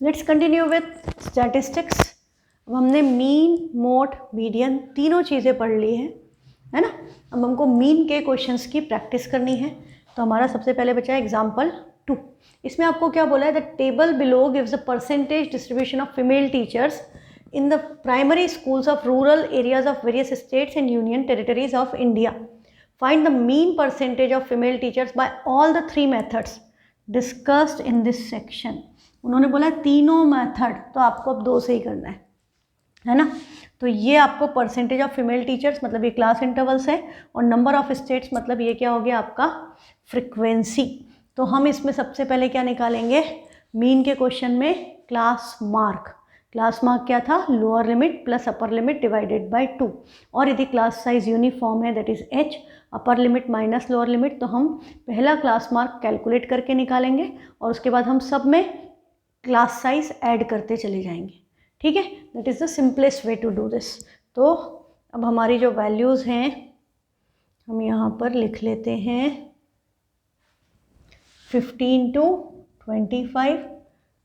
Let's continue with statistics. अब हमने mean, mode, median तीनों चीज़ें पढ़ ली हैं, है ना। अब हमको मीन के क्वेश्चंस की प्रैक्टिस करनी है। तो हमारा सबसे पहले बचा है एग्जाम्पल 2। इसमें आपको क्या बोला है, the table below gives the percentage distribution of female teachers in the primary schools of rural areas of various states and union territories of India. Find the mean percentage of female teachers by all the three methods discussed in this section. उन्होंने बोला तीनों method, तो आपको अब दो से ही करना है ना। तो ये आपको परसेंटेज ऑफ फीमेल टीचर्स मतलब ये क्लास इंटरवल्स है, और नंबर ऑफ स्टेट्स मतलब ये क्या हो गया आपका फ्रिक्वेंसी। तो हम इसमें सबसे पहले क्या निकालेंगे, मीन के क्वेश्चन में क्लास मार्क। क्लास मार्क क्या था, lower limit plus upper limit divided by 2, और यदि क्लास साइज यूनिफॉर्म है that is h, upper limit minus lower limit, तो हम पहला क्लास मार्क कैलकुलेट करके निकालेंगे और उसके बाद हम सब में क्लास साइज ऐड करते चले जाएंगे। ठीक है, that is the simplest way to do this. तो अब हमारी जो वैल्यूज़ हैं हम यहाँ पर लिख लेते हैं, 15 to 25,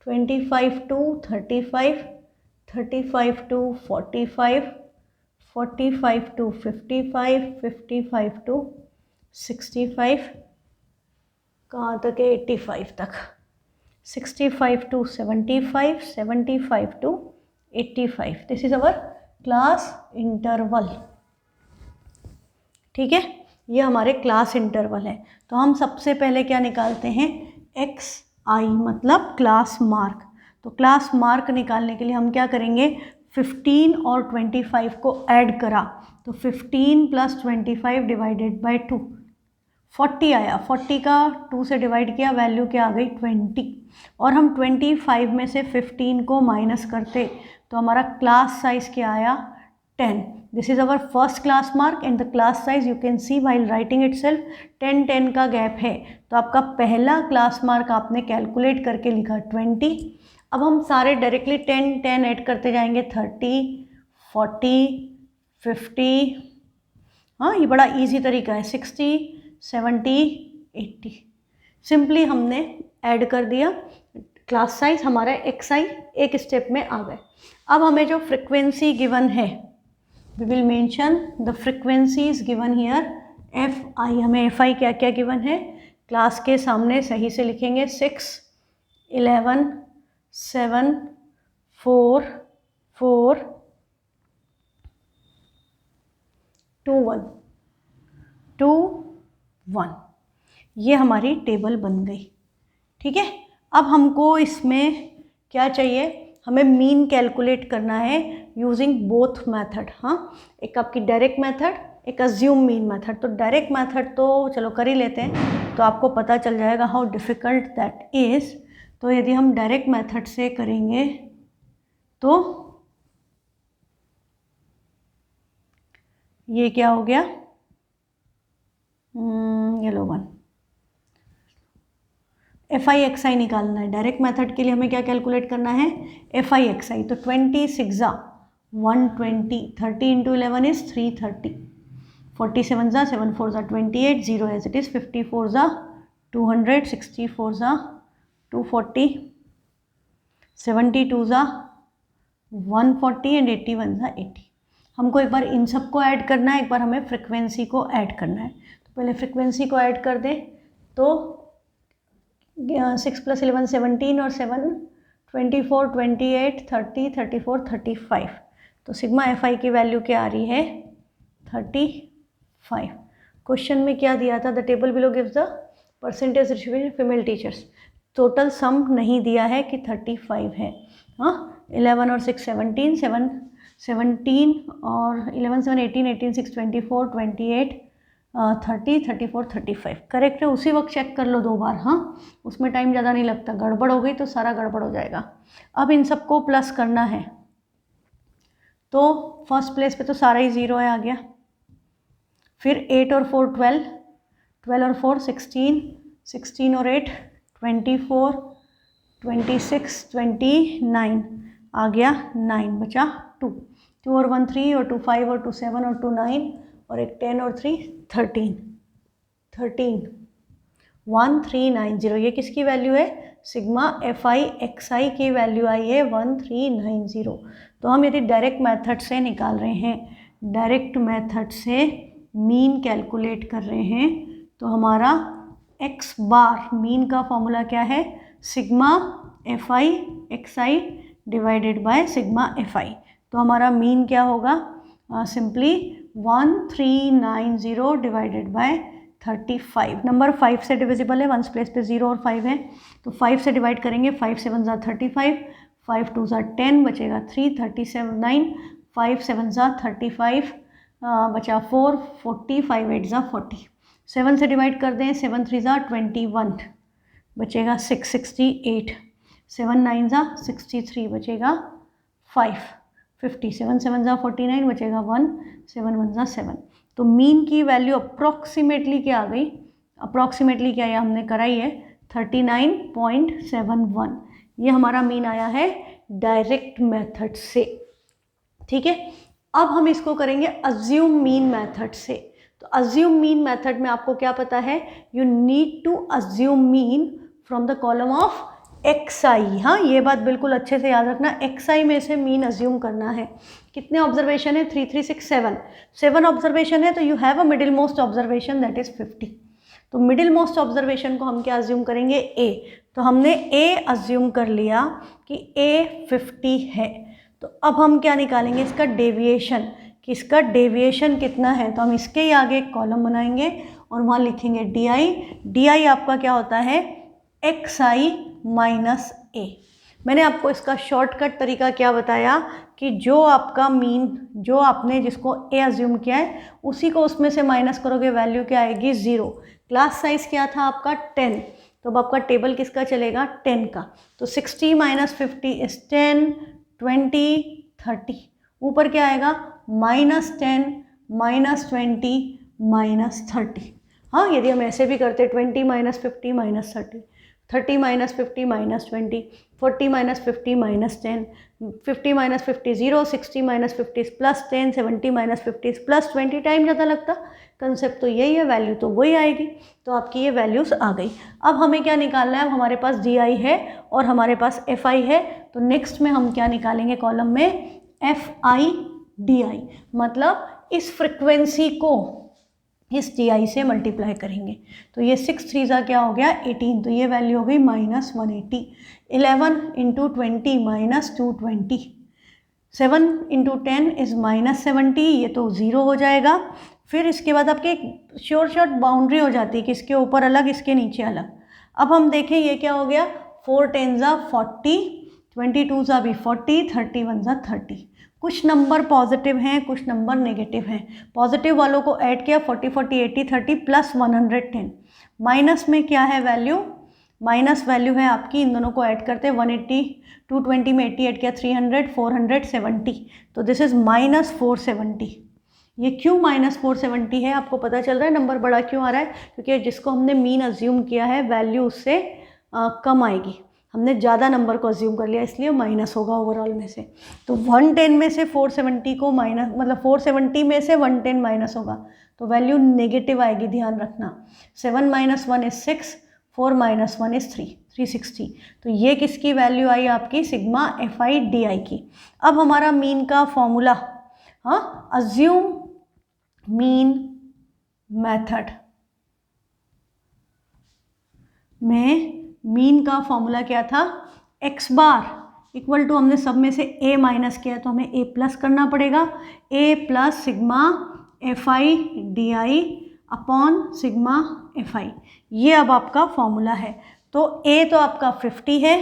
25 to 35, 35 to 45, 45 to 55, 55 to 65, कहाँ तक है 85 तक, 65 to 75, 75 to 85। This is our class interval. ठीक है, ये हमारे क्लास इंटरवल है। तो हम सबसे पहले क्या निकालते हैं, एक्स आई मतलब क्लास मार्क। तो क्लास मार्क निकालने के लिए हम क्या करेंगे, 15 और 25 को ऐड करा, तो 15 प्लस 25 डिवाइडेड बाय 2, 40 आया। 40 का 2 से डिवाइड किया, वैल्यू क्या आ गई 20, और हम 25 में से 15 को माइनस करते तो हमारा क्लास साइज क्या आया 10। This is our first class mark and the class size you can C while writing it self 10 का गैप है। तो आपका पहला क्लास मार्क आपने कैलकुलेट करके लिखा 20। अब हम सारे डायरेक्टली 10 ऐड करते जाएंगे, 30, 40, 50, हाँ ये बड़ा इजी तरीका है, 60, 70, 80। सिंपली हमने ऐड कर दिया, क्लास साइज हमारा एक्स आई एक स्टेप में आ गए। अब हमें जो फ्रिक्वेंसी गिवन है, we will mention the frequencies given here f i. हमें एफ आई क्या क्या गिवन है, क्लास के सामने सही से लिखेंगे 6, 11, 7, 4, 4, 2, 1, 2, 1। ये हमारी टेबल बन गई। ठीक है, अब हमको इसमें क्या चाहिए, हमें मीन कैलकुलेट करना है यूजिंग बोथ मेथड। हाँ, एक आपकी डायरेक्ट मेथड, एक अज्यूम मीन मेथड। तो डायरेक्ट मेथड तो चलो कर ही लेते हैं, तो आपको पता चल जाएगा हाउ डिफ़िकल्ट दैट इज़। तो यदि हम डायरेक्ट मेथड से करेंगे तो ये क्या हो गया, yellow one, F I X I निकालना है। डायरेक्ट मेथड के लिए हमें क्या कैलकुलेट करना है, एफ आई एक्स आई। तो 26 ज़ा 120, 30 इंटू 11 इज 330, 47 ज़ा 7 4 ज़ा 28, 0 एज इट इज़, 54 ज़ा 200, 64 ज़ा 240, 72 ज़ा 140 एंड 81 ज़ा 80। हमको एक बार इन सब को ऐड करना है, एक बार हमें फ्रिक्वेंसी को ऐड करना है। तो पहले फ्रिक्वेंसी को ऐड कर दें, तो 6 + 11 17 और 7 24, 28, 30, 34, 35। तो सिग्मा एफ आई की वैल्यू क्या आ रही है 35। क्वेश्चन में क्या दिया था, the table below gives the percentage distribution female teachers. Total sum नहीं दिया है कि 35 है। हाँ, 11 और 6 17, 7 17 और 11 7 18, 18 6 24, 28 30, 34, 35 करेक्ट है। उसी वक्त चेक कर लो 2 बार, हाँ उसमें टाइम ज़्यादा नहीं लगता, गड़बड़ हो गई तो सारा गड़बड़ हो जाएगा। अब इन सबको प्लस करना है, तो फर्स्ट प्लेस पे तो सारा ही 0 है, आ गया। फिर 8 और 4 12, 12 और 4 16, 16 और 8 24, 26, 29 आ गया, 9 बचा 2, 2 और 1 3 और 2 5 और 2 7 और 2 9 और एक 10 और 3 13, 13 1390। ये किसकी वैल्यू है, sigma F I X I की वैल्यू आई है 1390। तो हम यदि डायरेक्ट मेथड से निकाल रहे हैं, डायरेक्ट मेथड से मीन कैलकुलेट कर रहे हैं, तो हमारा एक्स बार मीन का फॉर्मूला क्या है, sigma F I X I divided by sigma F आई। तो हमारा मीन क्या होगा, सिंपली 1390 डिवाइडेड बाय 35। नंबर 5 से डिविजिबल है, वंस प्लेस पे 0 और 5 है, तो 5 से डिवाइड करेंगे, 5 7 ज़ा 35, 5 2 ज़ा 10, बचेगा 3, 37 9, 5 7 ज़ा 35, बचा 4, 40, 5 8 ज़ा 40। 7 से डिवाइड कर दें, 7 3 ज़ा 21, बचेगा 6, 68, 7 9 ज़ा 63, बचेगा 5, 50, 7 7 ज़ा 49, बचेगा 1, 7 1 ज़ा 7। तो मीन की वैल्यू अप्रॉक्सीमेटली क्या आ गई, अप्रॉक्सीमेटली क्या है हमने कराई है 39.71। ये हमारा मीन आया है डायरेक्ट मेथड से। ठीक है, अब हम इसको करेंगे अज्यूम मीन मेथड से। तो अज्यूम मीन मेथड में आपको क्या पता है, you need to assume mean from the column of X I. हाँ, ये बात बिल्कुल अच्छे से याद रखना, एक्स आई में से मीन अज्यूम करना है। कितने ऑब्जर्वेशन है, 3 3 6 7, 7 ऑब्जर्वेशन है, तो you have a middle most observation that is 50। तो मिडिल मोस्ट ऑब्जर्वेशन को हम क्या अज्यूम करेंगे, ए। तो हमने ए अज्यूम कर लिया कि ए 50 है। तो अब हम क्या निकालेंगे, इसका डेविएशन, कि इसका डेविएशन कितना है। तो हम इसके ही आगे एक कॉलम बनाएंगे और वहाँ लिखेंगे डी आई। डी आई आपका क्या होता है, एक्स आई माइनस ए। मैंने आपको इसका शॉर्टकट तरीका क्या बताया कि जो आपका मीन, जो आपने जिसको ए अज्यूम किया है, उसी को उसमें से माइनस करोगे, वैल्यू क्या आएगी 0। क्लास साइज क्या था आपका 10, तो अब आपका टेबल किसका चलेगा, 10 का। तो 60 माइनस 50 इज 10, 20 30। ऊपर क्या आएगा, -10 -20 -30। हाँ, यदि हम ऐसे भी करते 20 minus 50 minus 30, 30 minus 50 minus 20, 40 minus 50 minus 10, 50 minus 50 0, 60 minus 50 plus 10, 70 minus 50 plus 20। Time ज़्यादा लगता, कंसेप्ट तो यही है, वैल्यू तो वही आएगी। तो आपकी ये वैल्यूज़ आ गई। अब हमें क्या निकालना है, अब हमारे पास डी आई है और हमारे पास एफ आई है। तो नेक्स्ट में हम क्या निकालेंगे कॉलम में, एफ आई डी आई, मतलब इस फ्रिक्वेंसी को इस डी आई से मल्टीप्लाई करेंगे। तो ये 6 3 ज़ा क्या हो गया 18, तो ये वैल्यू हो गई -180। 11 इंटू 20 -220, 7 इंटू 10 इज़ -70, ये तो 0 हो जाएगा। फिर इसके बाद आपके एक शॉर्ट बाउंड्री हो जाती है कि इसके ऊपर अलग, इसके नीचे अलग। अब हम देखें ये क्या हो गया, 4 10 ज़ा 40, 22 ज़ा भी 40, 31 ज़ा 30। कुछ नंबर पॉजिटिव हैं, कुछ नंबर नेगेटिव हैं। पॉजिटिव वालों को ऐड किया, 40 40 80 30 प्लस 110। माइनस में क्या है वैल्यू, माइनस वैल्यू है आपकी, इन दोनों को ऐड करते हैं 180, 220 में 80 ऐड किया 300, 470। तो दिस इज़ -470। ये क्यों -470 है, आपको पता चल रहा है नंबर बड़ा क्यों आ रहा है, क्योंकि जिसको हमने मीन अज्यूम किया है वैल्यू उससे कम आएगी। हमने ज़्यादा नंबर को अज्यूम कर लिया, इसलिए माइनस होगा ओवरऑल में से। तो 110 में से 470 को माइनस, मतलब 470 में से 110 माइनस होगा, तो वैल्यू नेगेटिव आएगी, ध्यान रखना। 7 - 1 इज़ 6, 4 - 1 इज़ 3, 360। तो ये किसकी वैल्यू आई आपकी, सिग्मा एफ आई डी आई की। अब हमारा मीन का फॉर्मूला, हाँ, अज्यूम मीन मेथड में मीन का फॉर्मूला क्या था, एक्स बार इक्वल टू, हमने सब में से ए माइनस किया तो हमें ए प्लस करना पड़ेगा, A plus sigma F I D I upon sigma F I. ये अब आपका फॉर्मूला है। तो ए तो आपका 50 है,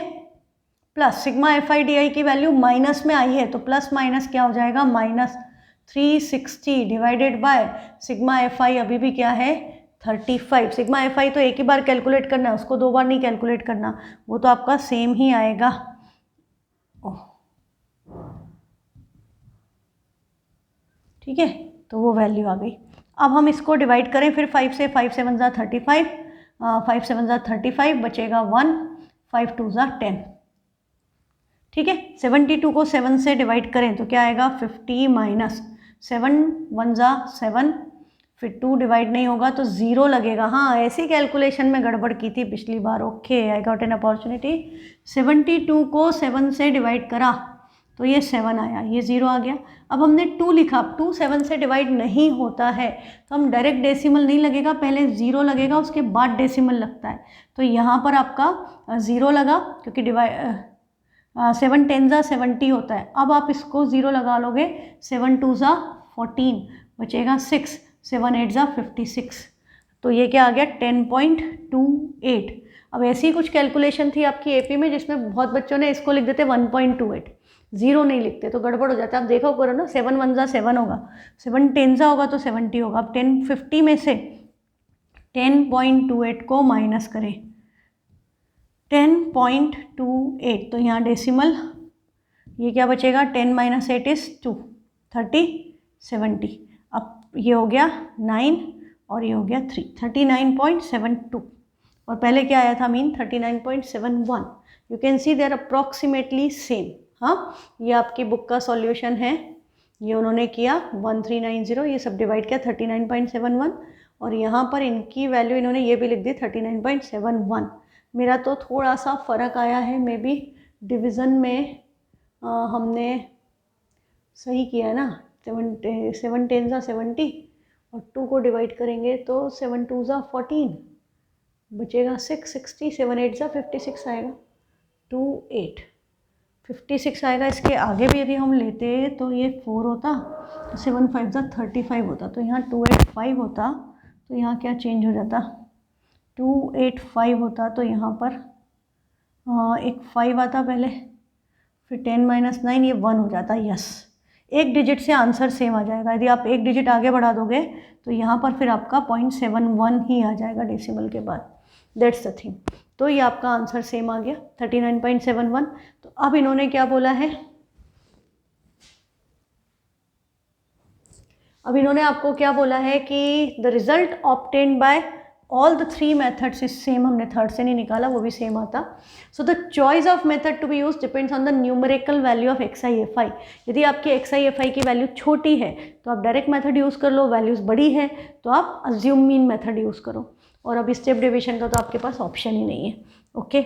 plus sigma F I D आई की वैल्यू माइनस में आई है, तो प्लस माइनस क्या हो जाएगा, -360 डिवाइडेड बाय सिग्मा एफ आई अभी भी क्या है 35। सिग्मा एफ आई तो एक ही बार कैलकुलेट करना है, उसको 2 बार नहीं कैलकुलेट करना, वो तो आपका सेम ही आएगा। ठीक है, तो वो वैल्यू आ गई। अब हम इसको डिवाइड करें फिर 5 से, 5 7 ज़ा 35, 5 7 ज़ा 35, बचेगा 1, 5 2 ज़ा 10। ठीक है, 72 को 7 से डिवाइड करें तो क्या आएगा 50 माइनस 7 1 ज़ा 7, फिर 2 डिवाइड नहीं होगा तो 0 लगेगा। हाँ, ऐसी कैलकुलेशन में गड़बड़ की थी पिछली बार। Okay, I got an opportunity. 72 को 7 से डिवाइड करा तो ये 7 आया, ये 0 आ गया। अब हमने 2 लिखा, 2 7 से डिवाइड नहीं होता है तो हम डायरेक्ट डेसिमल नहीं लगेगा, पहले 0 लगेगा उसके बाद डेसिमल लगता है। तो यहाँ पर आपका 0 लगा क्योंकि 7 10 ज़ा 70 होता है। अब आप इसको 0 लगा लोगे, 7 2 ज़ा 14, बचेगा 6, 7 8 ज़ा 56। तो ये क्या आ गया 10.28। अब ऐसी कुछ कैलकुलेशन थी आपकी एपी में जिसमें बहुत बच्चों ने इसको लिख देते 1.28, 0 नहीं लिखते तो गड़बड़ हो जाता है। आप देखो करो ना, 7 1 ज़ा 7 होगा, 7 10 ज़ा होगा तो 70 होगा। अब 1050 में से 10.28 को माइनस करें, 10.28 तो यहाँ डेसिमल, ये क्या बचेगा 10 - 8 इज़ 2, 30 70। अब ये हो गया 9 और ये हो गया 3, 39.72 और पहले क्या आया था mean 39.71। You can see they are approximately same. हाँ, ये आपकी बुक का सॉल्यूशन है, ये उन्होंने किया 1390, ये सब डिवाइड किया 39.71 और यहाँ पर इनकी वैल्यू इन्होंने ये भी लिख दी 39.71। मेरा तो थोड़ा सा फ़र्क आया है, मे बी डिवीज़न में हमने सही किया है ना, 7 10 ज़ा 70 और 2 को डिवाइड करेंगे तो 7 2 ज़ा 14, बचेगा 6 60, 7 8 ज़ा 56 आएगा, 2 8 56 आएगा। इसके आगे भी यदि हम लेते तो ये 4 होता तो 7 5 ज़ा 35 होता, तो यहाँ 285 होता, तो यहाँ क्या चेंज हो जाता, 285 होता तो यहाँ पर एक 5 आता पहले, फिर 10 - 9 ये 1 हो जाता। यस, एक डिजिट से आंसर सेम आ जाएगा। यदि आप एक डिजिट आगे बढ़ा दोगे तो यहाँ पर फिर आपका 0.71 ही आ जाएगा डेसिमल के बाद। That's the thing. तो ये आपका आंसर सेम आ गया 39.71। तो अब इन्होंने क्या बोला है, अब इन्होंने आपको क्या बोला है कि the result obtained by all the 3 methods is same. हमने थर्ड से नहीं निकाला, वो भी सेम आता। So the choice of method to be use depends on the numerical value of XIFI। यदि आपकी XIFI की वैल्यू छोटी है तो आप डायरेक्ट मेथड यूज़ कर लो, वैल्यूज़ बड़ी है तो आप अज्यूम मीन मेथड यूज़ करो। और अब स्टेप डिवीजन का तो आपके पास ऑप्शन ही नहीं है। ओके,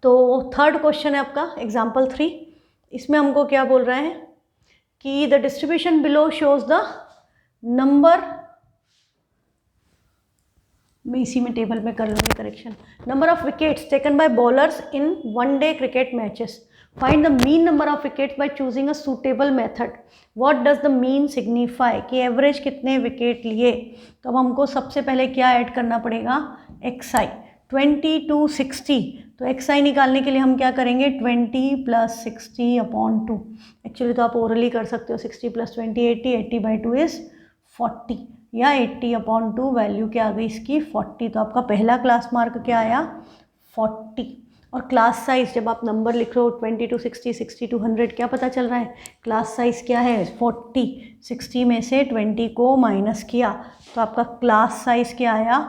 तो थर्ड क्वेश्चन है आपका एग्जाम्पल 3। इसमें हमको क्या बोल रहा है कि the distribution below shows the number, मैं इसी में टेबल में कर लूँगी correction, number of wickets taken by bowlers in one day cricket matches. Find the mean number of wickets by choosing a suitable method. What does the mean signify, कि average कितने wicket लिए। तो अब हमको सबसे पहले क्या ऐड करना पड़ेगा, XI 20 to 60। तो XI निकालने के लिए हम क्या करेंगे 20 + 60/2। एक्चुअली तो आप ओरली कर सकते हो, 60 + 20 80, 80/2 इज़ 40 या 80/2 वैल्यू क्या आ गई इसकी 40। तो आपका पहला क्लास मार्क क्या आया 40। और क्लास साइज जब आप नंबर लिख रहे हो 20 to 60, 60 to 100, क्या पता चल रहा है क्लास साइज क्या है 40। 60 में से 20 को माइनस किया तो आपका क्लास साइज क्या आया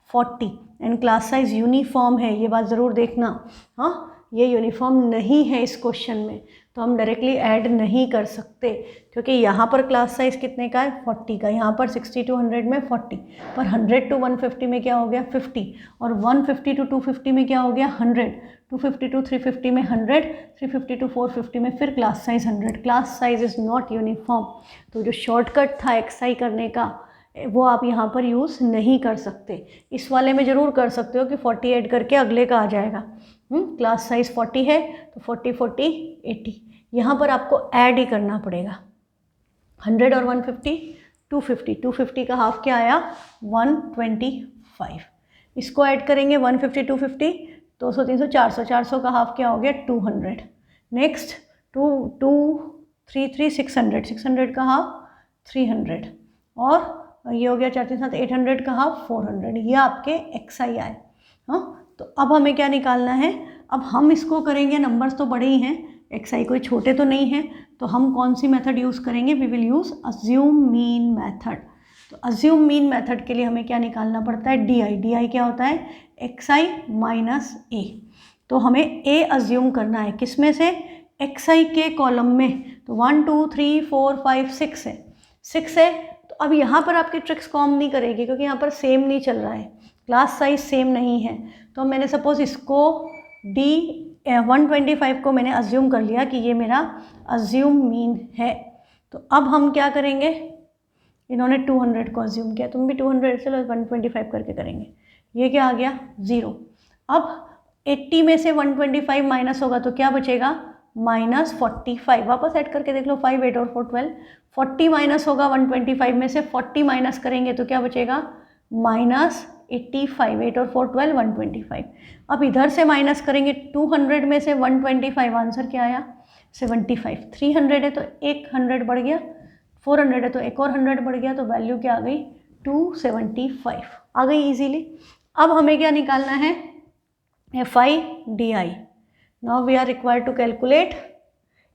40। एंड क्लास साइज यूनिफॉर्म है, ये बात ज़रूर देखना। हाँ, ये यूनिफॉर्म नहीं है इस क्वेश्चन में, तो हम डायरेक्टली ऐड नहीं कर सकते क्योंकि यहाँ पर क्लास साइज कितने का है 40 का, यहाँ पर 60 to 100 में 40, पर 100 to 150 में क्या हो गया 50, और 150 to 250 में क्या हो गया 100, 250 to 350 में 100, 350 to 450 में फिर class size 100। Class size is not uniform. तो जो शॉर्टकट था XI करने का वो आप यहाँ पर यूज़ नहीं कर सकते। इस वाले में ज़रूर कर सकते हो कि 40 ऐड करके अगले का आ जाएगा। क्लास साइज 40 है तो 40 40 80, यहाँ पर आपको ऐड ही करना पड़ेगा। 100 और 150 250, 250 का हाफ क्या आया 125। इसको ऐड करेंगे 150 250 200 300 400, 400 का हाफ क्या हो गया 200। नेक्स्ट 2 2 3 3 600, 600 का हाफ 300, और ये हो गया 4 3 7 800 का हाफ 400। ये आपके XI आए। हाँ, तो अब हमें क्या निकालना है, अब हम इसको करेंगे, नंबर्स तो बड़े ही हैं, XI कोई छोटे तो नहीं हैं, तो हम कौन सी मेथड यूज़ करेंगे, we will use assume mean method. तो अज्यूम मीन मेथड के लिए हमें क्या निकालना पड़ता है DI। DI क्या होता है XI - A। तो हमें A अज्यूम करना है, किस में से XI के कॉलम में। तो 1 2 3 4 5 6 है, 6 है, तो अब यहाँ पर आपकी ट्रिक्स काम नहीं करेगी क्योंकि यहाँ पर सेम नहीं चल रहा है, क्लास साइज सेम नहीं है। तो मैंने सपोज इसको D125 को मैंने अज्यूम कर लिया कि ये मेरा अज्यूम मीन है। तो अब हम क्या करेंगे, इन्होंने 200 को अज्यूम किया, तुम भी 200 से 125 करके करेंगे। ये क्या आ गया 0। अब 80 में से 125 माइनस होगा तो क्या बचेगा -45। वापस ऐड करके देख लो, 5 8 और 4 12। 40 माइनस होगा 125 में से, 40 माइनस करेंगे तो क्या बचेगा -85। 8 और 4 12 125। अब इधर से माइनस करेंगे 200 में से 125, आंसर क्या आया 75। 300 है तो एक 100 बढ़ गया, 400 है तो एक और 100 बढ़ गया, तो वैल्यू क्या आ गई 275 आ गई इजीली। अब हमें क्या निकालना है FI/DI। Now we are required to calculate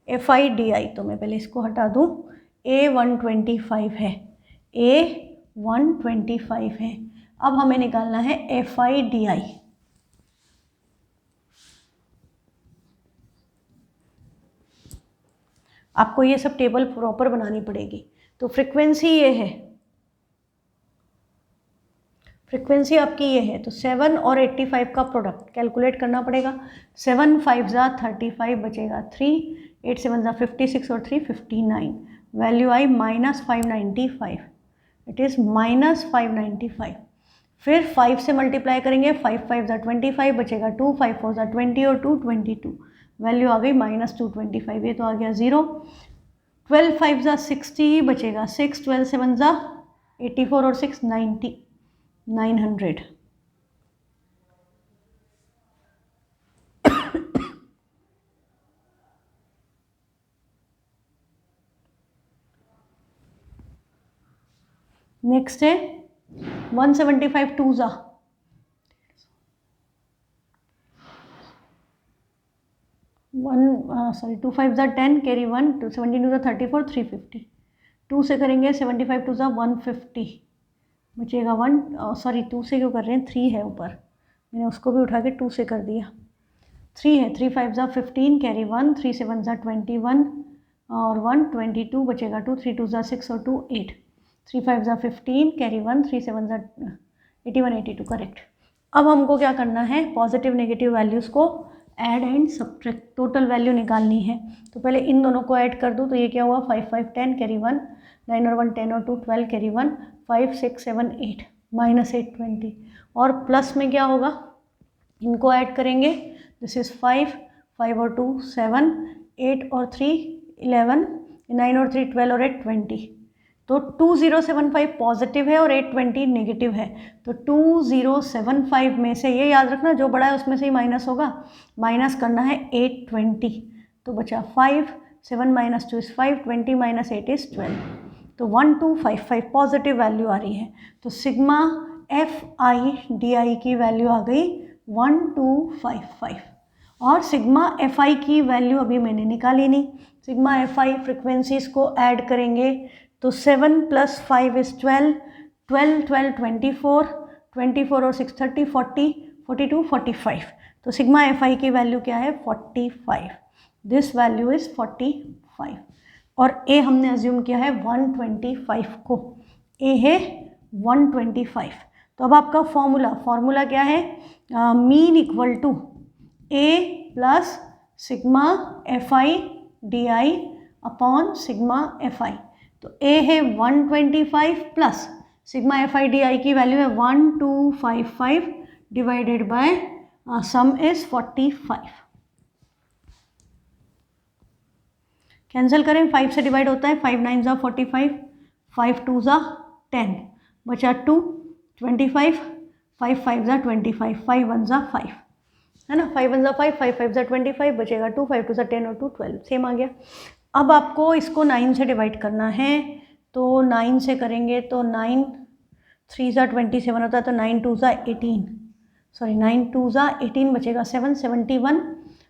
FI/DI। तो मैं पहले इसको हटा दूँ, A125 है, A125 है। अब हमें निकालना है FI/DI। आपको ये सब टेबल प्रॉपर बनानी पड़ेगी। तो फ्रीक्वेंसी ये है, फ्रीक्वेंसी आपकी ये है, तो 7 और 85 का प्रोडक्ट कैलकुलेट करना पड़ेगा। 7 5 जा 35 बचेगा 3, 8 7 जा 56 और 3 59। Value I -595, it is -595। फिर 5 से मल्टीप्लाई करेंगे, 5 5 जा 25 बचेगा 2, 5 4 जा 20 और 2 22। वैल्यू आ गई -225, ये तो आ गया 0। 12 5 जा 60 बचेगा 6, 12 7 जा 84 और 6 90, 900। नेक्स्ट है 175 2 जा 2 5 जा 10 कैरी 1, 17 2 जा 34 350। 2 से करेंगे 75 2 जा 150 बचेगा 2 से क्यों कर रहे हैं, 3 है ऊपर, मैंने उसको भी उठा के 2 से कर दिया। 3 है, 3 5 जा 15 कैरी 1, 3 7 जा 21 और 1 22 बचेगा 2, 3 2 जा 6 और 2 8, 3 5 जा 15 कैरी 1, 3 7 जा 81 82 करेक्ट। अब हमको क्या करना है, पॉजिटिव नेगेटिव वैल्यूज़ को add and subtract, total value निकालनी है। तो पहले इन दोनों को ऐड कर दूँ, तो ये क्या हुआ 5 5 10 कैरी 1, 9 और 1 10 और 2 12 कैरी 1, 5 6 7 8 -8 20। और प्लस में क्या होगा, इनको ऐड करेंगे, दिस इज़ 5 5 और 2 7, 8 और 3 11, 9 और 3 12 और 8 20। तो 2075 पॉजिटिव है और 820 नेगेटिव है। तो 2075 में से, ये याद रखना जो बड़ा है उसमें से ही माइनस होगा, माइनस करना है 820। तो बचा 5, 7 - 2 इज़ 5, 20 - 8 इज़ 12। तो 1255 पॉजिटिव वैल्यू आ रही है। तो सिग्मा FI/DI की वैल्यू आ गई 1255। और सिग्मा FI की वैल्यू अभी मैंने निकाली नहीं। सिग्मा FI फ्रिक्वेंसीज को ऐड करेंगे तो 7 + 5 इज़ 12, 12 12 24, 24 और 6 30 40 42 45। तो सिग्मा FI की वैल्यू क्या है 45। This value is 45। और A हमने अज्यूम किया है 125 को, A है 125। तो अब आपका फॉर्मूला क्या है, mean equal to A plus sigma FI/DI upon sigma FI। तो A है 125 प्लस सिग्मा FI/DI की वैल्यू है 1255 divided by some is 45। Cancel करें, 5 से डिवाइड होता है, 5 9 जा 45, 5 2 जा 10, बचा 2 25, 5 5 जा 25, 5 1 जा 5 है ना, 5 1 जा 5, 5 5 जा 25 बचेगा 2, 5 2 जा 10 और 2 12 सेम आ गया। अब आपको इसको 9 से डिवाइड करना है, तो 9 से करेंगे तो 9 3 जा 27 होता है, तो 9 2 जा 18, सॉरी 9 2 जा 18 बचेगा 7 71,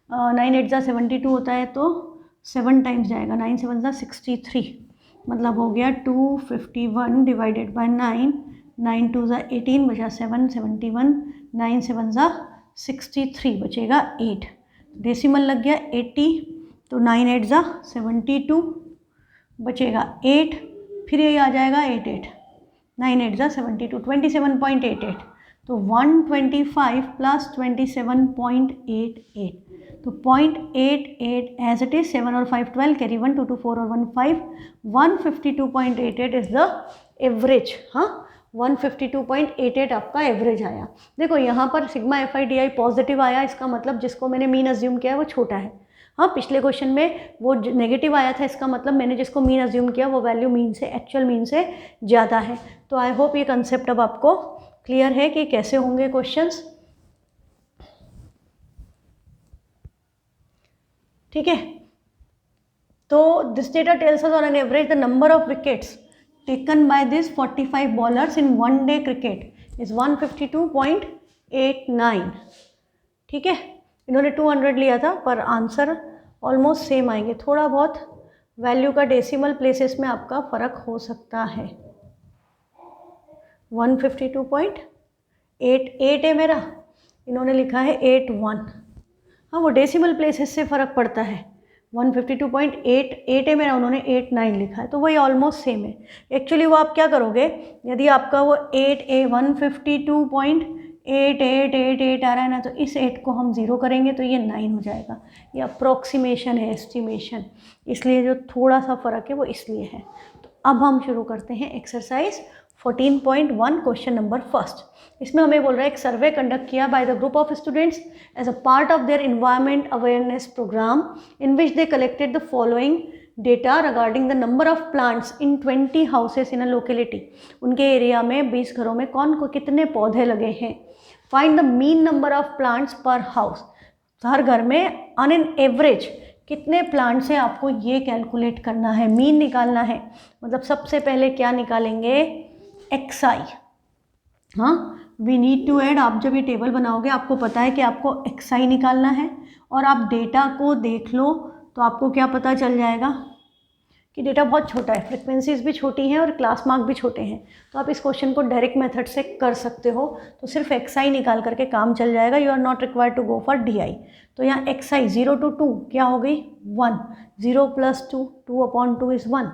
9 8 जा 72 होता है, तो 7 टाइम्स जाएगा, 9 7 जा 63, मतलब हो गया 251 डिवाइडेड बाय 9, 9 2 जा 18 बचा 7 71, 9 7 जा 63 बचेगा 8, डेसिमल लग गया 80, तो 9 8 जा 72 बचेगा 8, फिर ये आ जाएगा 88, 9 8 जा 72, 27.88। तो 125 प्लस 27.88, तो 0.88 एज इट इज, 7 और 5 12, कैरी 1 2 2 4 और 1 5, 152.88 इज द एवरेज। हाँ, 152.88 आपका एवरेज आया। देखो यहाँ पर sigma F I D I positive आया, इसका मतलब जिसको मैंने मीन अज्यूम किया है वो छोटा है। हाँ, पिछले क्वेश्चन में वो नेगेटिव आया था, इसका मतलब मैंने जिसको मीन अज्यूम किया वो वैल्यू मीन से, एक्चुअल मीन से ज़्यादा है। तो आई होप ये कंसेप्ट अब आपको क्लियर है कि कैसे होंगे क्वेश्चंस। ठीक है, तो this data tells us on an average the number of wickets taken by this 45 bowlers in one day cricket is 152.89। ठीक है, इन्होंने 200 लिया था, पर आंसर ऑलमोस्ट सेम आएंगे। थोड़ा बहुत वैल्यू का डेसिमल प्लेसेस में आपका फ़र्क हो सकता है। 152.88 है मेरा, इन्होंने लिखा है 81। हाँ, वो डेसिमल प्लेसेस से फ़र्क पड़ता है। 152.88 है मेरा, उन्होंने 89 लिखा है, तो वही ऑलमोस्ट सेम है। एक्चुअली वो आप क्या करोगे, यदि आपका वो 152.8888 आ रहा है ना, तो इस 8 को हम 0 करेंगे तो ये 9 हो जाएगा। ये अप्रोक्सीमेशन है, एस्टिमेशन, इसलिए जो थोड़ा सा फ़र्क है वो इसलिए है। तो अब हम शुरू करते हैं एक्सरसाइज 14.1 क्वेश्चन नंबर फर्स्ट। इसमें हमें बोल रहा है एक सर्वे कंडक्ट किया by the group of students as a part of their environment awareness program in which they collected the following data regarding the number of plants in 20 houses in a locality. उनके area में 20 घरों में कौन को कितने पौधे लगे हैं। Find the mean number of plants पर हाउस। हर घर में ऑन एन एवरेज कितने प्लांट्स हैं आपको ये कैलकुलेट करना है, मीन निकालना है। मतलब सबसे पहले क्या निकालेंगे, एक्सआई। हाँ, वी नीड टू ऐड, आप जब ये टेबल बनाओगे आपको पता है कि आपको एक्सआई निकालना है, और आप डेटा को देख लो तो आपको क्या पता चल जाएगा कि डेटा बहुत छोटा है, फ्रिक्वेंसीज भी छोटी हैं और क्लास मार्क भी छोटे हैं। तो आप इस क्वेश्चन को डायरेक्ट मेथड से कर सकते हो, तो सिर्फ एक्सआई निकाल करके काम चल जाएगा। You are not required to go for DI. तो यहाँ एक्सआई 0 to 2 क्या हो गई, 1, 0 + 2, 2/2 इज़ 1,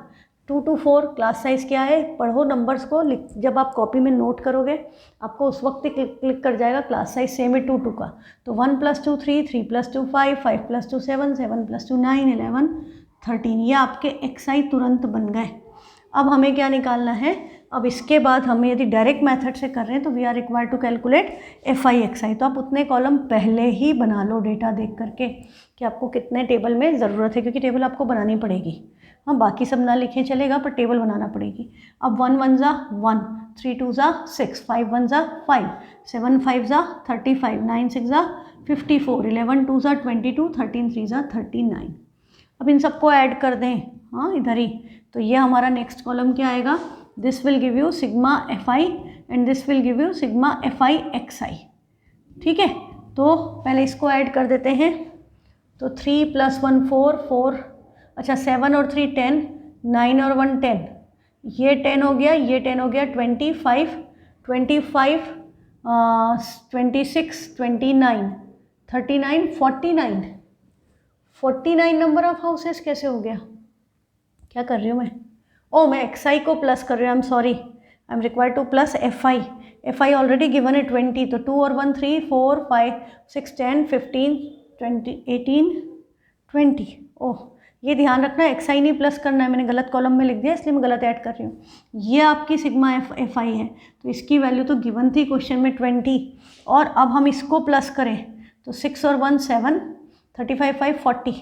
2 to 4 क्लास साइज़ क्या है, पढ़ो नंबर्स को, जब आप कॉपी में नोट करोगे आपको उस वक्त ही क्लिक कर जाएगा, क्लास साइज सेम है 2 2 का। तो 1 + 2 3, 3 + 2 5, 5 + 2 7, 7 + 2 9, 11 13, ये आपके एक्सआई तुरंत बन गए। अब हमें क्या निकालना है, अब इसके बाद हमें यदि डायरेक्ट मेथड से कर रहे हैं तो we are required to calculate F I X I. तो आप उतने कॉलम पहले ही बना लो डेटा देख करके कि आपको कितने टेबल में ज़रूरत है, क्योंकि टेबल आपको बनानी पड़ेगी। हाँ, बाकी सब ना लिखें चलेगा, पर टेबल बनाना पड़ेगी। अब 1 1 ज़ा 1, 3 2 ज़ा 6, 5 1 ज़ा 5, 7 5 ज़ा 35, 9 6 ज़ा 54, 11 2 ज़ा 22, 13 3 ज़ा 39। अब इन सबको ऐड कर दें, हाँ इधर ही, तो ये हमारा नेक्स्ट कॉलम क्या आएगा, this will give you sigma F I and this will give you sigma F I X I. ठीक है, तो पहले इसको ऐड कर देते हैं। तो 3 + 1 4, 4, अच्छा 7 और 3 10, 9 और 1 10, ये 10 हो गया, ये 10 हो गया, 25 26 29 39 49 नंबर ऑफ हाउसेस कैसे हो गया, क्या कर रही हूँ मैं, ओ मैं एक्स आई को प्लस कर रही हूँ, I am sorry, I am required two plus F I. F I already given है 20, तो 2 और 1 3 4 5 6 10 15 20 18 20। ओह, ये ध्यान रखना एक्स आई नहीं प्लस करना है, मैंने गलत कॉलम में लिख दिया इसलिए मैं गलत ऐड कर रही हूँ। ये आपकी सिग्मा एफ आई है, तो इसकी वैल्यू तो गिवन थी क्वेश्चन में 20, और अब हम इसको प्लस करें तो 6 और 1 7, 35 5 40,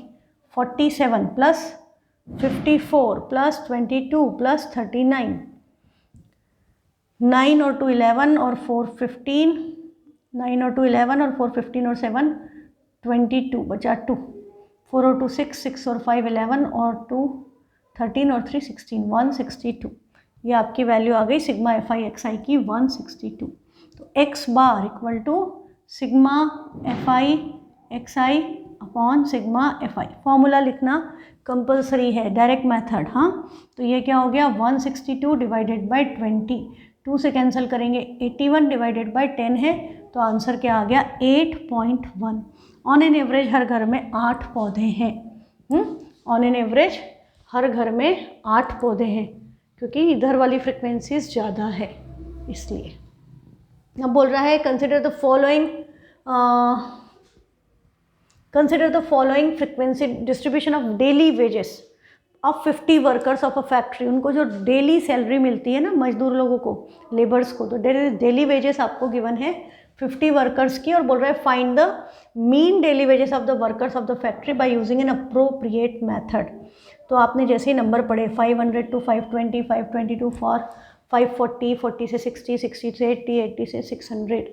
47 प्लस 54 प्लस 22 प्लस 39, 9 और 2 11 और 4 15, 9 और 2 11 और 4 15 और 7 22, बचा 2, 4 और 2 6, 6 और 5 11 और 2 13 और 3 16, 162। ये आपकी वैल्यू आ गई sigma F I X I की 162। तो X bar equal to sigma F I X I upon sigma F I. Formula लिखना कंपलसरी है, डायरेक्ट मेथड। हाँ, तो ये क्या हो गया 162 डिवाइडेड बाई 20, 2 से कैंसिल करेंगे, 81 डिवाइडेड बाई 10 है, तो आंसर क्या आ गया 8.1। ऑन एन एवरेज हर घर में 8 पौधे हैं। ऑन एन एवरेज हर घर में 8 पौधे हैं, क्योंकि इधर वाली फ्रिक्वेंसीज ज़्यादा है इसलिए। अब बोल रहा है consider the following frequency distribution of daily wages of 50 workers of a factory. उनको जो डेली सैलरी मिलती है ना मजदूर लोगों को, लेबर्स को, तो डेली वेजेस आपको गिवन है 50 वर्कर्स की, और बोल रहा है find the mean daily wages of the workers of the factory by using an appropriate method. तो आपने जैसे ही नंबर पढ़े 500 to 520, 522 फॉर 540, 40 से 60, 60 से 80, 80 से 600,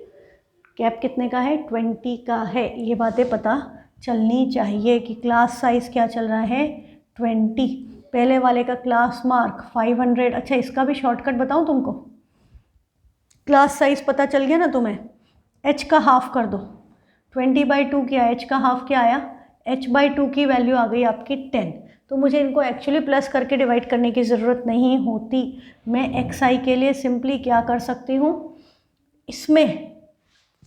गैप कितने का है? 20 का है। ये बातें पता चलनी चाहिए कि क्लास साइज क्या चल रहा है? 20। पहले वाले का क्लास मार्क 500। अच्छा, इसका भी शॉर्टकट बताऊं तुमको? क्लास साइज पता चल गया ना तुम्हें? h का हाफ कर दो, 20/2 क्या? h का हाफ क्या आया? h/2 की वैल्यू आ गई आपकी 10। तो मुझे इनको एक्चुअली प्लस करके डिवाइड करने की ज़रूरत नहीं होती। मैं xi के लिए सिंपली क्या कर सकती हूँ, इसमें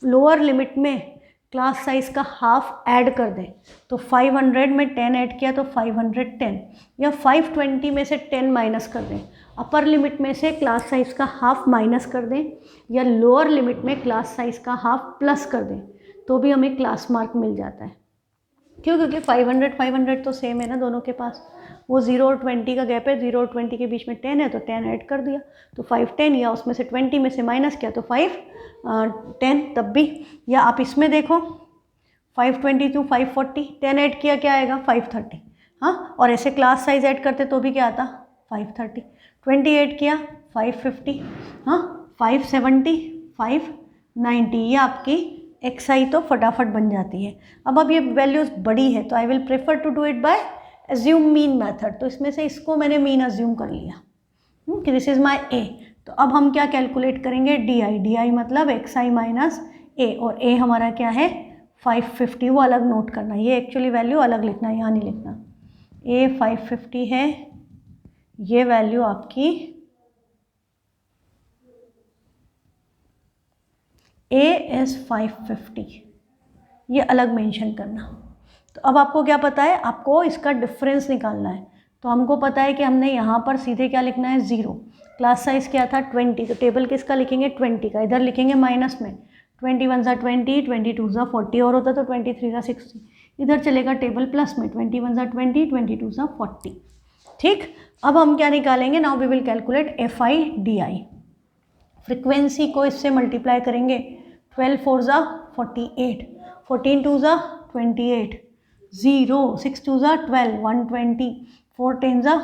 लोअर लिमिट में क्लास साइज का हाफ ऐड कर दें। तो 500 में 10 ऐड किया तो 510, या 520 में से 10 माइनस कर दें। अपर लिमिट में से क्लास साइज का हाफ माइनस कर दें, या लोअर लिमिट में क्लास साइज का हाफ प्लस कर दें, तो भी हमें क्लास मार्क मिल जाता है। क्यों? क्योंकि 500 तो सेम है ना दोनों के पास। वो 0 और 20 का गैप है, 0 और 20 के बीच में 10 है, तो 10 ऐड कर दिया तो 510, या उसमें से 20 में से माइनस किया तो 510 तब भी। या आप इसमें देखो 520 to 540, 10 ऐड किया क्या आएगा? 530। हाँ, और ऐसे क्लास साइज ऐड करते तो भी क्या आता? 530। 20 ऐड किया 550, हाँ 570, 590, ये आपकी xi तो फटाफट बन जाती है। अब ये वैल्यूज़ बड़ी है तो I will prefer to do it by assume mean method. तो इसमें से इसको मैंने मीन अज्यूम कर लिया कि दिस इज़ माई a। तो अब हम क्या कैलकुलेट करेंगे? di मतलब xi माइनस a, और a हमारा क्या है? 550। वो अलग नोट करना, ये एक्चुअली वैल्यू अलग लिखना, यहाँ नहीं लिखना। a 550 है, ये वैल्यू आपकी a is 550, ये अलग मेंशन करना। तो अब आपको क्या पता है? आपको इसका डिफरेंस निकालना है। तो हमको पता है कि हमने यहाँ पर सीधे क्या लिखना है? 0। क्लास साइज क्या था? 20। तो टेबल किसका लिखेंगे? 20 का। इधर लिखेंगे माइनस में 21 सा 20, 22 सा 40, और होता तो 23 सा 60। इधर चलेगा टेबल प्लस में 21 सा 20, 22 सा 40। ठीक, अब हम क्या निकालेंगे? Now we will calculate FI DI। Frequency को इससे मल्टीप्लाई करेंगे। 12 4 ज़ा 48, 14 2 ज़ा 28, 0 6 2 ज़ा 12, 120, 4 10 ज़ा,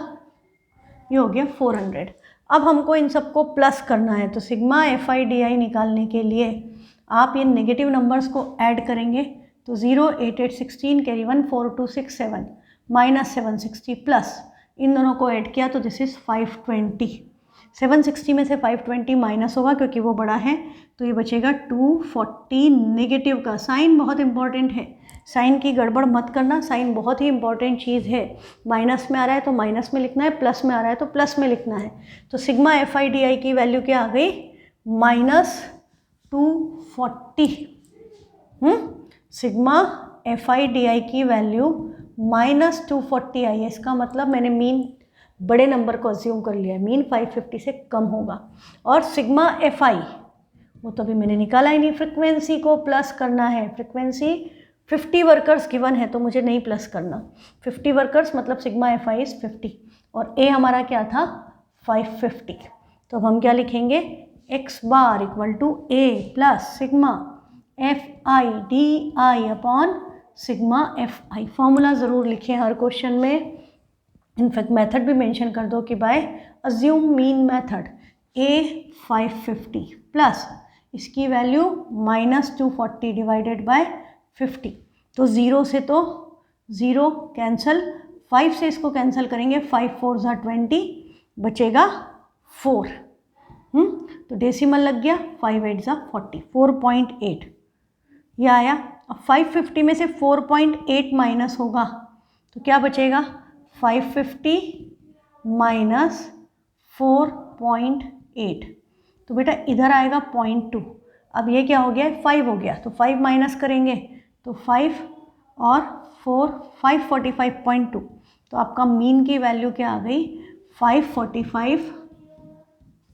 ये हो गया 400। अब हमको इन सबको प्लस करना है, तो सिग्मा FI DI निकालने के लिए आप ये नेगेटिव नंबर्स को ऐड करेंगे। तो 0 8 8 16 कैरी 1 4 2 6 7 माइनस 760 प्लस, इन दोनों को ऐड किया तो दिस इज़ 520। 760 में से 520 माइनस होगा क्योंकि वो बड़ा है, तो ये बचेगा 240। नेगेटिव का साइन बहुत इंपॉर्टेंट है, साइन की गड़बड़ मत करना, साइन बहुत ही इंपॉर्टेंट चीज़ है। माइनस में आ रहा है तो माइनस में लिखना है, प्लस में आ रहा है तो प्लस में लिखना है। तो सिग्मा FI DI की वैल्यू क्या आ गई? -240। सिग्मा FI DI की वैल्यू -240 आई है। इसका मतलब मैंने मीन बड़े नंबर को अज्यूम कर लिया है, मीन 550 से कम होगा। और सिग्मा FI वो तो अभी मैंने निकाला ही नहीं, फ्रिक्वेंसी को प्लस करना है। फ्रिक्वेंसी 50 वर्कर्स गिवन है तो मुझे नहीं प्लस करना। 50 वर्कर्स मतलब सिग्मा FI इज़ 50, और A हमारा क्या था? 550। तो अब हम क्या लिखेंगे? x bar equal to A plus sigma FI DI upon sigma FI। Formula ज़रूर लिखें हर क्वेश्चन में, इनफैक्ट मेथड भी मेंशन कर दो कि by assume mean method A 550 plus इसकी वैल्यू -240 डिवाइडेड बाय 50। तो 0 से तो 0 कैंसिल, 5 से इसको कैंसिल करेंगे, 5 4 ज़ा 20, बचेगा 4। तो डेसिमल लग गया, 5 8 ज़ा 40, 4.8 ये आया। अब 550 में से 4.8 माइनस होगा तो क्या बचेगा? 550 माइनस 4.8, तो बेटा इधर आएगा 0.2। अब ये क्या हो गया? 5 हो गया, तो 5 माइनस करेंगे तो 5 और 4 545.2। तो आपका मीन की वैल्यू क्या आ गई? 545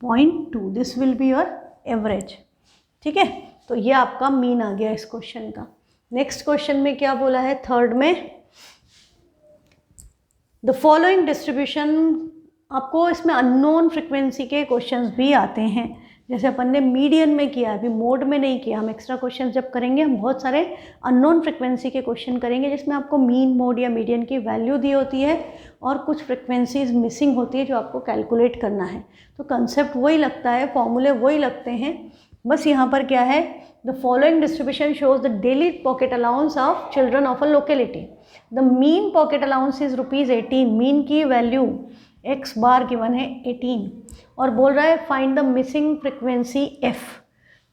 0.2, this will be your average. ठीक है, तो ये आपका मीन आ गया इस क्वेश्चन का। नेक्स्ट क्वेश्चन में क्या बोला है, थर्ड में, द फॉलोइंग डिस्ट्रीब्यूशन, आपको इसमें अननोन फ्रिक्वेंसी के क्वेश्चंस भी आते हैं, जैसे अपन ने मीडियन में किया, अभी मोड में नहीं किया। हम एक्स्ट्रा क्वेश्चंस जब करेंगे हम बहुत सारे अननोन फ्रिक्वेंसी के क्वेश्चन करेंगे, जिसमें आपको मीन, मोड या मीडियन की वैल्यू दी होती है और कुछ फ्रिक्वेंसीज मिसिंग होती है जो आपको कैलकुलेट करना है। तो कंसेप्ट वही लगता है, फॉर्मूले वही लगते हैं, बस यहाँ पर क्या है, the following distribution shows the daily pocket allowance of children of a locality. The mean pocket allowance is ₹18, mean की वैल्यू x बार गिवन है 18, और बोल रहा है find the missing frequency f,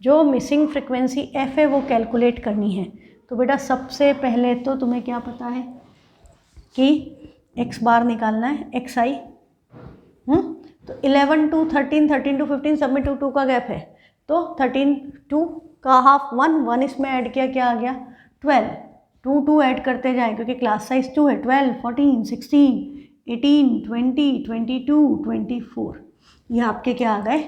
जो मिसिंग फ्रिक्वेंसी f है वो कैलकुलेट करनी है। तो बेटा सबसे पहले तो तुम्हें क्या पता है कि x बार निकालना है, xi, तो 11 to 13, 13 to 15, सब में 2 का गैप है, तो 13 2 का हाफ 1 इसमें ऐड किया, क्या आ गया 12, 2 ऐड करते जाएं क्योंकि क्लास साइज 2 है, 12 14 16 18 20 22 24, ये आपके क्या आ गए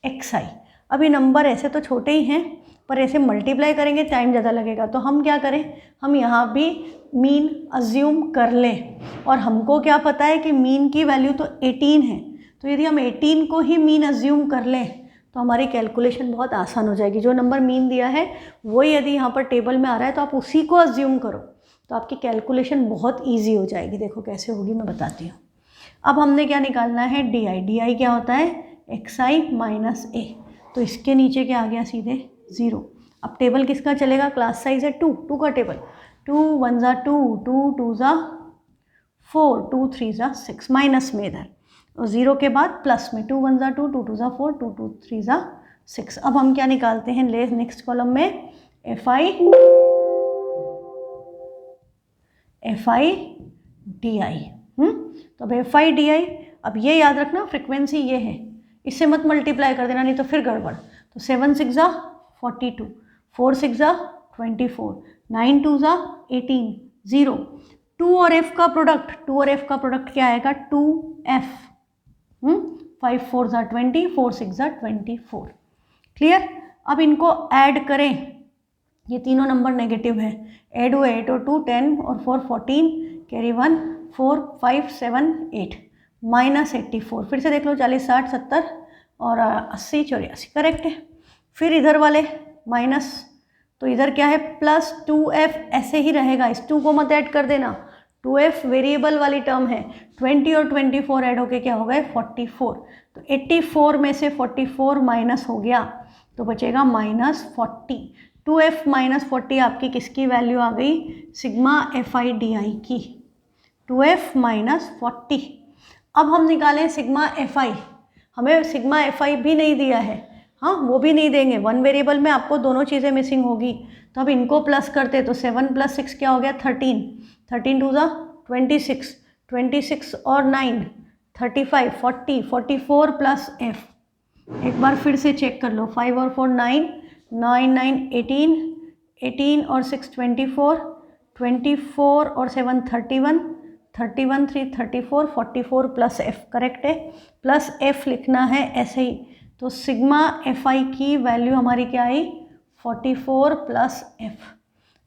xi। अब ये नंबर ऐसे तो छोटे ही हैं, पर ऐसे मल्टीप्लाई करेंगे टाइम ज़्यादा लगेगा, तो हम क्या करें, हम यहाँ भी मीन अज्यूम कर लें, और हमको क्या पता है कि मीन की वैल्यू तो 18 है, तो यदि हम 18 को ही मीन अज्यूम कर लें तो हमारी कैलकुलेशन बहुत आसान हो जाएगी। जो नंबर मीन दिया है वो यदि यहाँ पर टेबल में आ रहा है तो आप उसी को अज्यूम करो, तो आपकी कैलकुलेशन बहुत ईजी हो जाएगी। देखो कैसे होगी मैं बताती हूँ। अब हमने क्या निकालना है, डी आई क्या होता है, xi माइनस ए, तो इसके नीचे क्या आ गया सीधे 0। अब टेबल किसका चलेगा, क्लास साइज है 2 का टेबल, 2 1 ज़ा 2, 2 2 ज़ा 4, 2 3 ज़ा 6, माइनस में इधर, और 0 के बाद प्लस में 2 1 ज़ा 2, 2 2 ज़ा 4, 2 2 3 ज़ा 6। अब हम क्या निकालते हैं, ले नेक्स्ट कॉलम में fi di, तो अब fi di, अब ये याद रखना फ्रिक्वेंसी ये है, इससे मत मल्टीप्लाई कर देना नहीं तो फिर गड़बड़। तो 7 6 ज़ा 42, 4 6 ज़ा 24, 9 2 ज़ा 18, 0, 2 और f का प्रोडक्ट, 2 और f का प्रोडक्ट क्या आएगा 2f, 5 4 ज़ा 20, 4 6 ज़ा 24। क्लियर। अब इनको ऐड करें, ये तीनों नंबर नेगेटिव है, ऐड हुए 8 और 2 10 और 4 14, कैरी 1 4 5 7 8, माइनस 84, फिर से देख लो 40 60 70 और 80 84, करेक्ट है। फिर इधर वाले माइनस, तो इधर क्या है प्लस 2f, ऐसे ही रहेगा, इस 2 को मत ऐड कर देना, 2f वेरिएबल वाली टर्म है, 20 और 24 ऐड होके क्या हो गए 44, तो 84 में से 44 माइनस हो गया तो बचेगा -40, 2f माइनस 40 आपकी किसकी वैल्यू आ गई, सिग्मा fi di की, 2f माइनस 40। अब हम निकालें सिग्मा fi, हमें सिग्मा fi भी नहीं दिया है, हाँ वो भी नहीं देंगे, 1 वेरिएबल में आपको दोनों चीज़ें मिसिंग होगी, तो अब इनको प्लस करते, तो 7 + 6 क्या हो गया 13, 13 2 ज़ा 26, 26 और 9 35, 40, 44 प्लस f, एक बार फिर से चेक कर लो, 5 और 4 9, 9 9 18, 18 और 6 24, 24 और 7 31, 31 3 34, 44 प्लस f, करेक्ट है, प्लस f लिखना है ऐसे ही, तो सिग्मा fi की वैल्यू हमारी क्या आई 44 प्लस f।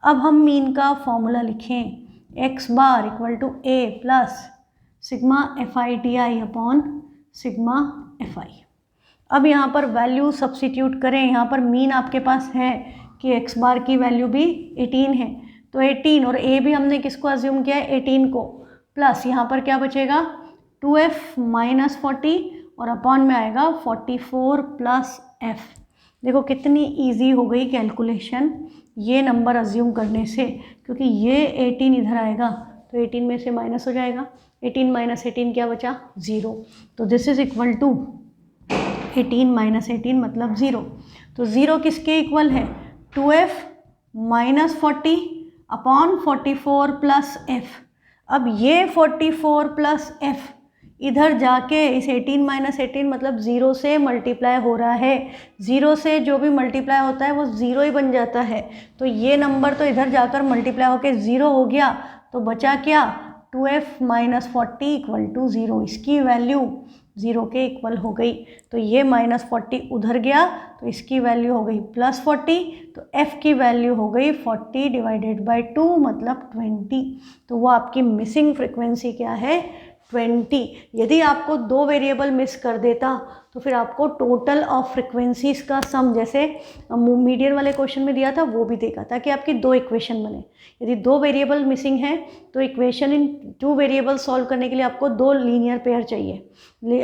अब हम मीन का फॉर्मूला लिखें, x bar equal to a plus sigma fi di upon sigma fi। अब यहाँ पर वैल्यू सब्स्टिट्यूट करें, यहाँ पर मीन आपके पास है कि x बार की वैल्यू भी 18 है, तो 18 और a भी हमने किसको अज्यूम किया है 18 को, प्लस यहाँ पर क्या बचेगा 2f माइनस 40 और अपॉन में आएगा 44 प्लस f। देखो कितनी इजी हो गई कैलकुलेशन ये नंबर अज्यूम करने से, क्योंकि ये 18 इधर आएगा तो 18 में से माइनस हो जाएगा, 18 माइनस 18 क्या बचा 0, तो this is equal to 18 minus 18 मतलब 0, तो 0 किसके इक्वल है 2f minus 40 upon 44 plus f। अब ये 44 प्लस f इधर जाके इस 18 माइनस 18 मतलब 0 से मल्टीप्लाई हो रहा है, 0 से जो भी मल्टीप्लाई होता है वो 0 ही बन जाता है, तो ये नंबर तो इधर जाकर मल्टीप्लाई होके 0 हो गया, तो बचा क्या 2f माइनस 40 इक्वल टू 0, इसकी वैल्यू 0 के इक्वल हो गई। तो ये माइनस 40 उधर गया तो इसकी वैल्यू हो गई प्लस 40, तो f की वैल्यू हो गई 40 डिवाइडेड बाई 2 मतलब 20। तो वो आपकी मिसिंग फ्रिक्वेंसी क्या है, 20। यदि आपको दो वेरिएबल मिस कर देता तो फिर आपको टोटल ऑफ फ्रिक्वेंसीज का सम, जैसे मीडियन वाले क्वेश्चन में दिया था वो भी देखा, ताकि आपकी दो इक्वेशन बने। यदि दो वेरिएबल मिसिंग है तो equation in two variable solve करने के लिए आपको दो लीनियर पेयर चाहिए,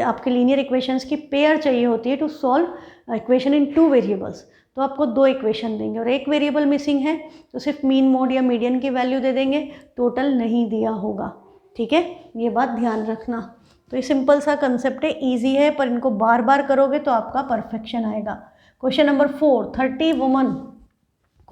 आपके लीनियर इक्वेशंस की पेयर चाहिए होती है to solve equation in two variables. तो आपको दो इक्वेशन देंगे और एक वेरिएबल मिसिंग है तो सिर्फ मीन मोड या मीडियन की वैल्यू दे देंगे, टोटल नहीं दिया होगा। ठीक है, ये बात ध्यान रखना। तो ये सिंपल सा कंसेप्ट है, इजी है, पर इनको बार बार करोगे तो आपका परफेक्शन आएगा। क्वेश्चन नंबर 4, 30 वुमन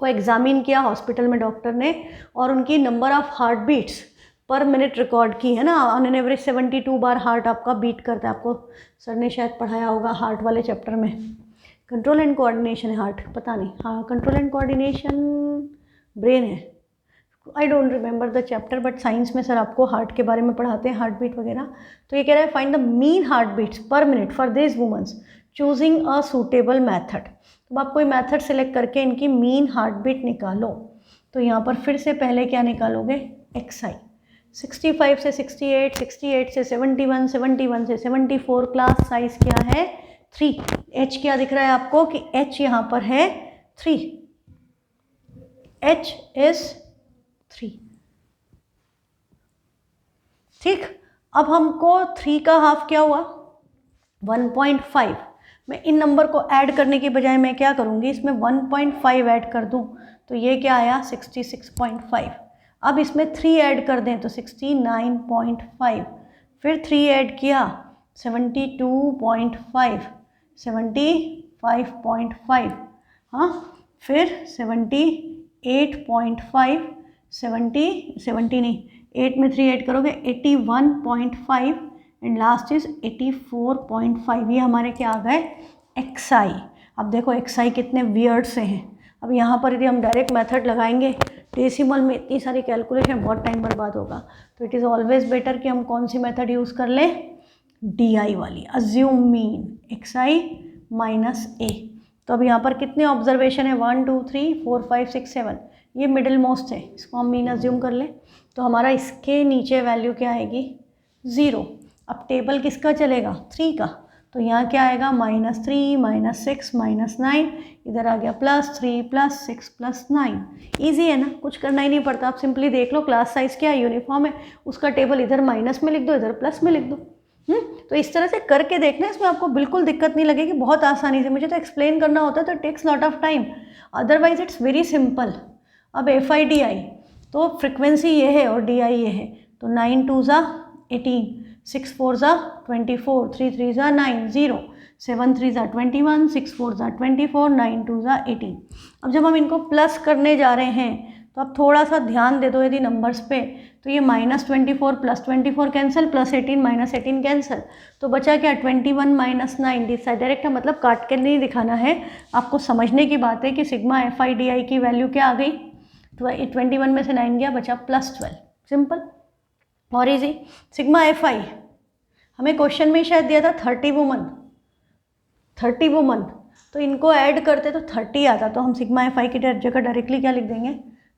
को एग्जामिन किया हॉस्पिटल में डॉक्टर ने और उनकी number of heart beats per minute record की है ना। ऑन एन एवरेज 72 बार हार्ट आपका बीट करता है, आपको सर ने शायद पढ़ाया होगा हार्ट वाले चैप्टर में। कंट्रोल एंड कोऑर्डिनेशन है हार्ट, पता नहीं, हाँ कंट्रोल एंड कोऑर्डिनेशन ब्रेन है, I don't remember the chapter, but science में सर आपको हार्ट के बारे में पढ़ाते हैं, हार्ट बीट वगैरह। तो ये कह रहा है find the mean heart beats per minute for this womens choosing a suitable method. तो आप कोई मैथड सेलेक्ट करके इनकी मीन हार्ट बीट निकालो। तो यहाँ पर फिर से पहले क्या निकालोगे, एक्स आई। 65 से 68, 68 से 71, 71 से 74, क्लास साइज क्या है 3। एच क्या दिख रहा है आपको कि एच यहाँ पर है 3, एच इज 3। ठीक, अब हमको 3 का हाफ क्या हुआ 1.5। मैं इन नंबर को ऐड करने के बजाय मैं क्या करूँगी, इसमें 1.5 ऐड कर दूँ तो ये क्या आया 66.5। अब इसमें 3 ऐड कर दें तो 69.5, फिर 3 ऐड किया 72.5, 75.5, हाँ फिर 78.5, 70 नहीं, 8 में 3 ऐड करोगे 81.5 एंड लास्ट इज 84.5। ये हमारे क्या आ गए एक्सआई। अब देखो एक्सआई कितने वियर्ड से हैं। अब यहाँ पर यदि हम डायरेक्ट मेथड लगाएंगे डेसिमल में इतनी सारी कैलकुलेशन, बहुत टाइम बर्बाद होगा। तो इट इज़ ऑलवेज बेटर कि हम कौन सी मेथड यूज़ कर लें, DI वाली, assume mean XI minus A। तो अब यहाँ पर कितने ऑब्जर्वेशन है 1 2 3 4 5 6 7, ये मिडिल मोस्ट है, इसको हम मीन अज्यूम कर लें। तो हमारा इसके नीचे वैल्यू क्या आएगी 0। अब टेबल किसका चलेगा 3 का, तो यहाँ क्या आएगा -3 -6 -9, इधर आ गया +3 +6 +9। ईजी है ना, कुछ करना ही नहीं पड़ता, आप सिंपली देख लो क्लास साइज क्या यूनिफॉर्म है, उसका टेबल इधर माइनस में लिख दो, इधर प्लस में लिख दो। तो इस तरह से करके देखना, इसमें आपको बिल्कुल दिक्कत नहीं लगेगी, बहुत आसानी से। मुझे तो एक्सप्लेन करना होता है तो takes lot of time, otherwise it's very simple. अब FI/DI तो फ्रिक्वेंसी ये है और DI ये है, तो 9 2 ज़ा 18, 6 4 ज़ा 24, 3 3 ज़ा 9 0, 7 3 ज़ा 21, 6 4 ज़ा 24, 9 2 ज़ा 18। अब जब हम इनको प्लस करने जा रहे हैं तो आप थोड़ा सा ध्यान दे दो यदि नंबर्स पे, तो ये -24 +24 कैंसिल, +18 -18 कैंसिल, तो बचा क्या 21 -9। डायरेक्ट मतलब काट के नहीं दिखाना है, आपको समझने की बात है कि सिग्मा FI/DI की वैल्यू क्या आ गई, 21 में से 9 गया, बचा +12, सिंपल और इजी। सिग्मा FI हमें क्वेश्चन में शायद दिया था 30 वुमन, तो इनको ऐड करते तो 30 आता, तो हम सिग्मा FI की जगह डायरेक्टली क्या लिख देंगे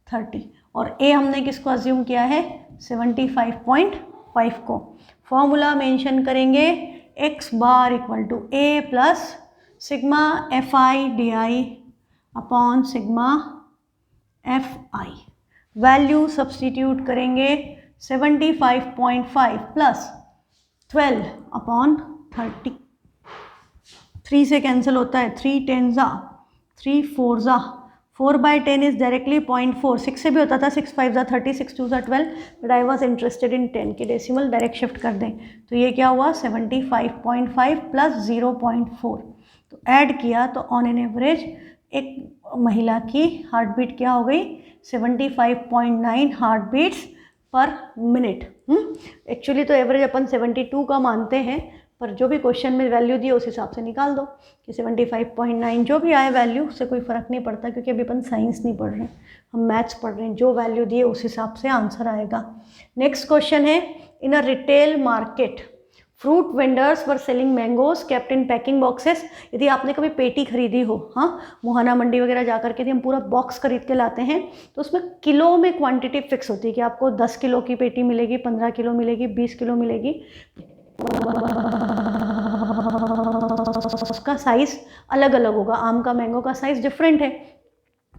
30। और A हमने किसको अज्यूम किया है 75.5 को। फॉर्मूला मेंशन करेंगे x bar equal to A plus sigma FI/DI upon sigma FI। Value substitute करेंगे 75.5 प्लस 12 अपॉन 30, 3 से कैंसिल होता है, 3 10 ज़ा 3 4 ज़ा 4/10 इज डायरेक्टली 0.4, 6 से भी होता था, 6 5 ज़ा 30, 6 2 ज़ा 12, but I was interested in 10 के डेसिमल डायरेक्ट शिफ्ट कर दें। तो ये क्या हुआ 75.5 प्लस 0.4, तो ऐड किया तो ऑन एन एवरेज एक महिला की हार्ट बीट क्या हो गई 75.9 heart beats per minute. Actually तो एवरेज अपन 72 का मानते हैं, पर जो भी क्वेश्चन में वैल्यू दी है उस हिसाब से निकाल दो कि 75.9 जो भी आए वैल्यू, उससे कोई फ़र्क नहीं पड़ता, क्योंकि अभी अपन साइंस नहीं पढ़ रहे हैं, हम मैथ्स पढ़ रहे हैं। जो वैल्यू दी है उस हिसाब से आंसर आएगा। नेक्स्ट क्वेश्चन है, in a retail market fruit vendors were selling mangoes kept in packing boxes. यदि आपने कभी पेटी खरीदी हो, हाँ, मुहाना मंडी वगैरह जा करके यदि हम पूरा बॉक्स खरीद के लाते हैं तो उसमें किलो में क्वांटिटी फिक्स होती है कि आपको 10 किलो की पेटी मिलेगी, 15 किलो मिलेगी, 20 किलो मिलेगी। उसका साइज़ अलग अलग होगा, आम का मैंगो का साइज़ डिफरेंट है,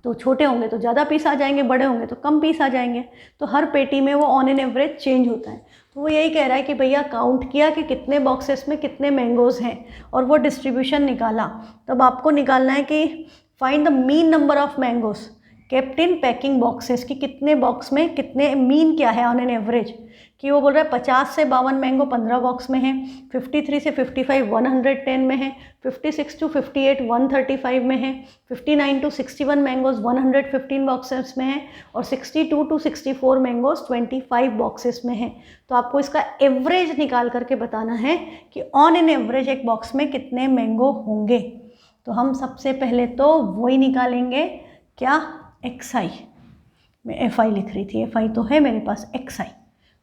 तो छोटे होंगे तो ज़्यादा पीस आ जाएंगे, बड़े होंगे तो कम पीस आ जाएंगे। तो हर पेटी में वो ऑन एन एवरेज चेंज होता है। तो वो यही कह रहा है कि भैया काउंट किया कि कितने बॉक्सेस में कितने मैंगोज़ हैं और वो डिस्ट्रीब्यूशन निकाला। तब आपको निकालना है कि find the mean number of mangoes kept in packing boxes, कि कितने बॉक्स में कितने, मीन क्या है ऑन एन एवरेज, कि वो बोल रहा है 50 से 52 मैंगो 15 बॉक्स में है, 53 से 55 110 में है, 56 टू 58 135 में है, 59 टू 61 मैंगोज 115 बॉक्सेस में है और 62 टू 64 मैंगोज 25 बॉक्सेस में है। तो आपको इसका एवरेज निकाल करके बताना है कि ऑन एन एवरेज एक बॉक्स में कितने मैंगो होंगे। तो हम सबसे पहले तो वही निकालेंगे, क्या, XI। मैं FI लिख रही थी, FI तो है मेरे पास, XI।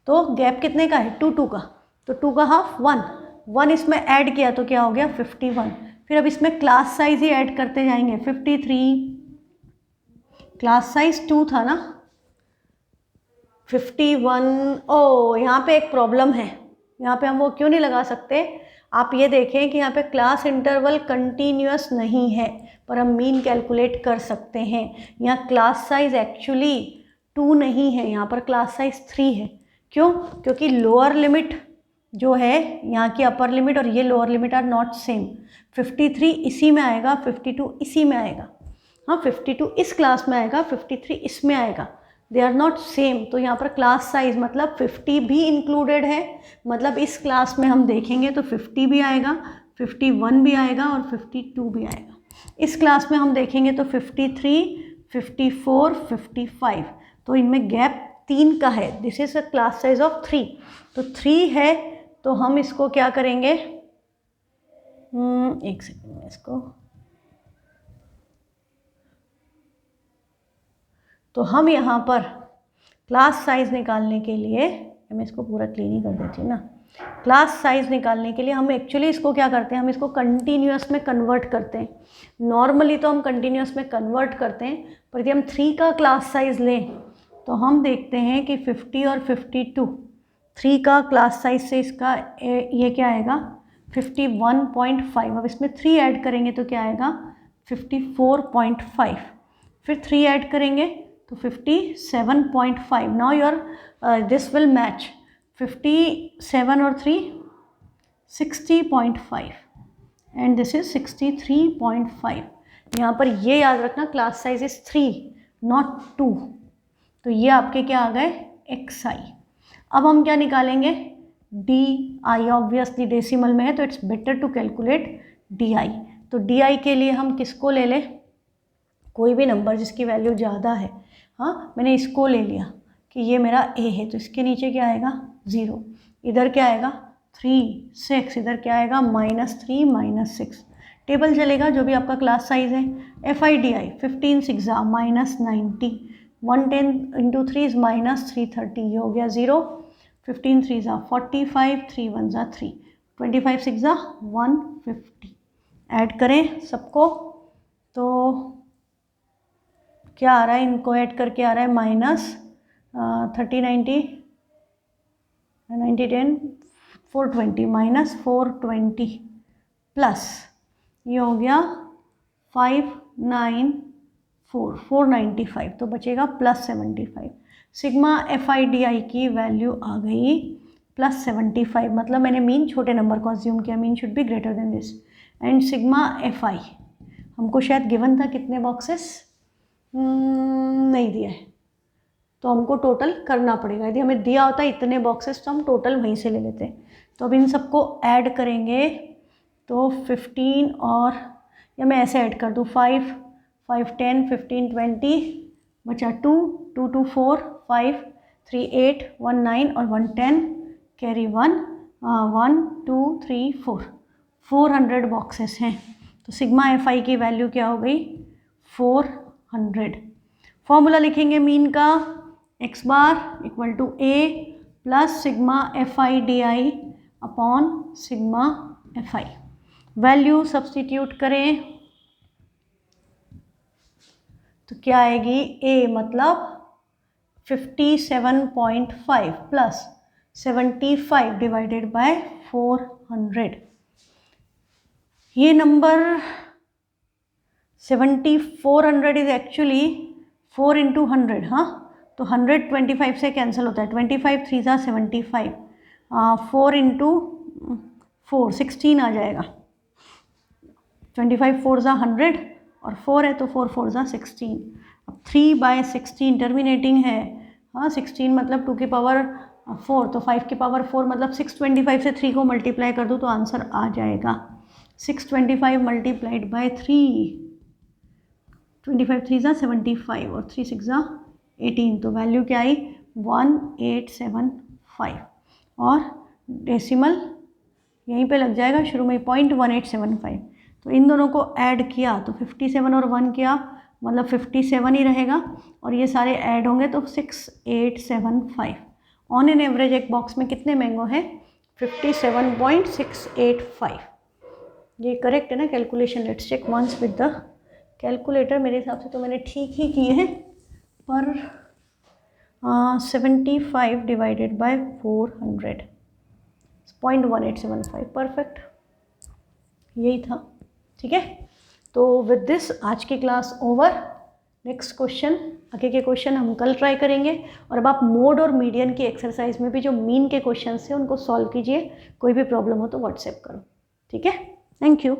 तो गैप कितने का है, 2 2 का, तो 2 का हाफ 1 इसमें ऐड किया तो क्या हो गया 51। फिर अब इसमें क्लास साइज ही ऐड करते जाएंगे, 53, क्लास साइज 2 था ना, 51। ओ यहाँ पे एक प्रॉब्लम है, यहाँ पे हम वो क्यों नहीं लगा सकते, आप ये देखें कि यहाँ पे क्लास इंटरवल कंटिन्यूअस नहीं है, पर हम मीन कैलकुलेट कर सकते हैं। यहाँ क्लास साइज एक्चुअली 2 नहीं है, यहाँ पर क्लास साइज 3 है। क्यों, क्योंकि लोअर लिमिट जो है यहाँ की अपर लिमिट और ये lower limit are not same. 53 इसी में आएगा, 52 इसी में आएगा, हाँ 52 इस क्लास में आएगा, 53 इसमें आएगा, दे आर नॉट सेम। तो यहाँ पर क्लास साइज मतलब 50 भी इंक्लूडेड है, मतलब इस क्लास में हम देखेंगे तो 50 भी आएगा, 51 भी आएगा और 52 भी आएगा। इस क्लास में हम देखेंगे तो 53, 54, 55, तो इनमें गैप 3 का है। This is a class size of 3, तो 3 है, तो हम इसको क्या करेंगे, एक सेकंड में इसको, तो हम यहाँ पर क्लास साइज निकालने के लिए, मैं इसको पूरा क्लीन ही कर देती हूँ ना, क्लास साइज निकालने के लिए हम एक्चुअली इसको क्या करते हैं, हम इसको कंटिन्यूअस में कन्वर्ट करते हैं। नॉर्मली तो हम कंटिन्यूअस में कन्वर्ट करते हैं, पर यदि हम 3 का क्लास साइज लें तो हम देखते हैं कि 50 और 52, 3 का क्लास साइज से इसका ये क्या आएगा 51.5। अब इसमें 3 ऐड करेंगे तो क्या आएगा 54.5, फिर 3 ऐड करेंगे तो 57.5। Now your this will match, 57 और 3 60.5 एंड दिस इज 63.5। यहाँ पर ये याद रखना क्लास साइज इज 3 नॉट 2, तो ये आपके क्या आ गए XI। अब हम क्या निकालेंगे DI, ऑब्वियसली डेसिमल में है तो it's better to calculate DI। तो DI के लिए हम किसको ले लें, कोई भी नंबर जिसकी वैल्यू ज़्यादा है। हाँ, मैंने इसको ले लिया कि ये मेरा A है, तो इसके नीचे क्या आएगा 0, इधर क्या आएगा 3, 6, इधर क्या आएगा -3, -6। टेबल चलेगा जो भी आपका क्लास साइज है। FIDI 15 6 -90, 110 × 3 इज -330, ये हो गया 0। 15 3 45, 3 1 3, 25 6 150। ऐड करें सबको तो क्या आ रहा है, इनको ऐड करके आ रहा है -30 90 90 10 420 -420 प्लस ये हो गया 495, तो बचेगा +75। सिग्मा FIDI की वैल्यू आ गई +75, मतलब मैंने मीन छोटे नंबर को अज्यूम किया, mean should be greater than this. And sigma FI हमको शायद गिवन था कितने बॉक्सेस, नहीं दिया है, तो हमको टोटल करना पड़ेगा। यदि हमें दिया होता इतने बॉक्सेस तो हम टोटल वहीं से ले लेते। तो अब इन सबको ऐड करेंगे तो 15 और, या मैं ऐसे ऐड कर दूँ 5 5 10 15 20 बचा 2 2 4 5 3 8 1 9 और 1 10 कैरी 1 1 2 3 4 400 बॉक्सेस हैं। तो सिग्मा एफ आई की वैल्यू क्या हो गई 400। फॉर्मूला लिखेंगे मीन का, X bar equal to A plus sigma F I D I upon sigma F I. Value substitute करें तो क्या आएगी, ए मतलब 57.5 प्लस 75 डिवाइडेड बाय 400। ये नंबर 7400 इज एक्चुअली 4 इंटू 100। हाँ, तो 100 25 से कैंसिल होता है, 25 3 ज़ा 75, 4 इंटू 4 16 आ जाएगा। 25 4 ज़ा 100 और 4 है तो 4 4 ज़ा 16। अब 3/16 टर्मिनेटिंग है, हाँ 16 मतलब 2 की पावर 4, तो 5 की पावर 4 मतलब 625 से 3 को मल्टीप्लाई कर दूँ तो आंसर आ जाएगा 625 मल्टीप्लाइड बाय 3, 25 3 ज़ा 75 और 3 6 ज़ा 18, तो वैल्यू क्या आई 1875। और डेसिमल यहीं पे लग जाएगा शुरू में 0.1875। तो इन दोनों को ऐड किया तो 57 और 1 किया मतलब 57 ही रहेगा, और ये सारे ऐड होंगे तो 6875। ऑन एन एवरेज एक बॉक्स में कितने मैंगो हैं 57.685। ये करेक्ट है ना calculation? Let's check once with the calculator. मेरे हिसाब से तो मैंने ठीक ही किए हैं, पर 75 डिवाइडेड बाय 400 0.1875 परफेक्ट, यही था। ठीक है, तो विद दिस आज की क्लास ओवर। नेक्स्ट क्वेश्चन, आगे के क्वेश्चन हम कल ट्राई करेंगे। और अब आप मोड और मीडियन की एक्सरसाइज में भी जो मीन के क्वेश्चन हैं उनको सॉल्व कीजिए। कोई भी प्रॉब्लम हो तो व्हाट्सएप करो। ठीक है, थैंक यू।